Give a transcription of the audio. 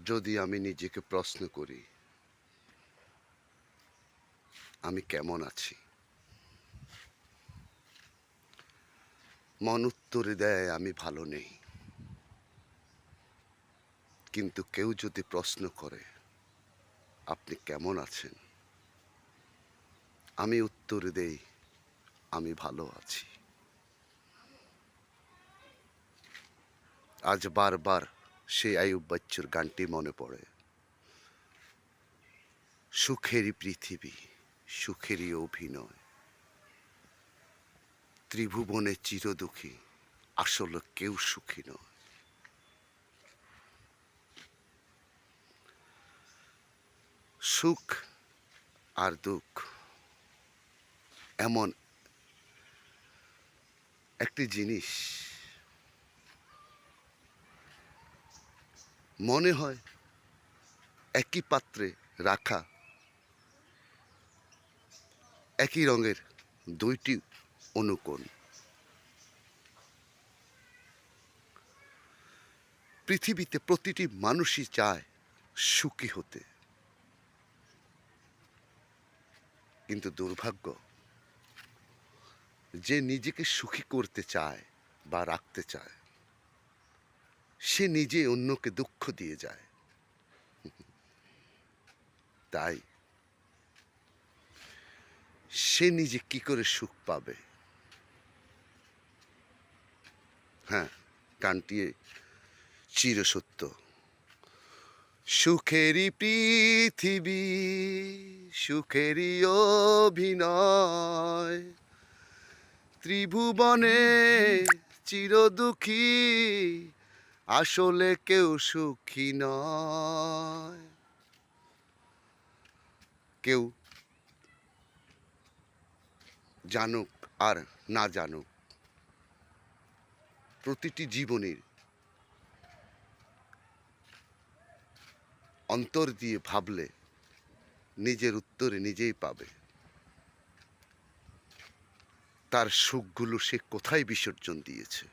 যদি আমি নিজেকে প্রশ্ন করি, আমি কেমন আছি? মন উত্তরে দেয় আমি ভালো নেই। কিন্তু কেউ যদি প্রশ্ন করে, আপনি কেমন আছেন? আমি উত্তর দেই, আমি ভালো আছি। আজ বারবার সেই আইয়ুব বাচ্চুর গানটি মনে পড়ে। সুখেরই পৃথিবী, সুখেরই অভিনয়। ত্রিভুবনে চিরদুখী, আসলে কেউ সুখী নয়। সুখ আর দুঃখ এমন একটি জিনিস, মনে হয় একই পাত্রে রাখা একই রঙের দুইটি অনুকোণ। পৃথিবীতে প্রতিটি মানুষই চায় সুখী হতে, কিন্তু দুর্ভাগ্য, যে নিজেকে সুখী করতে চায় বা রাখতে চায়, সে নিজে অন্যকে দুঃখ দিয়ে যায়। তাই সে নিজে কি করে সুখ পাবে? হ্যাঁ, গানটি চিরসত্য। সুখেরই পৃথিবী, সুখেরই অভিনয়। ত্রিভুবনে চিরদুখী, আসলে কেউ সুখী নয়। কেউ জানুক আর না জানুক, প্রতিটি জীবনের অন্তর দিয়ে ভাবলে নিজের উত্তরে নিজেই পাবে। তার সুখগুলো সে কোথায় বিসর্জন দিয়েছে।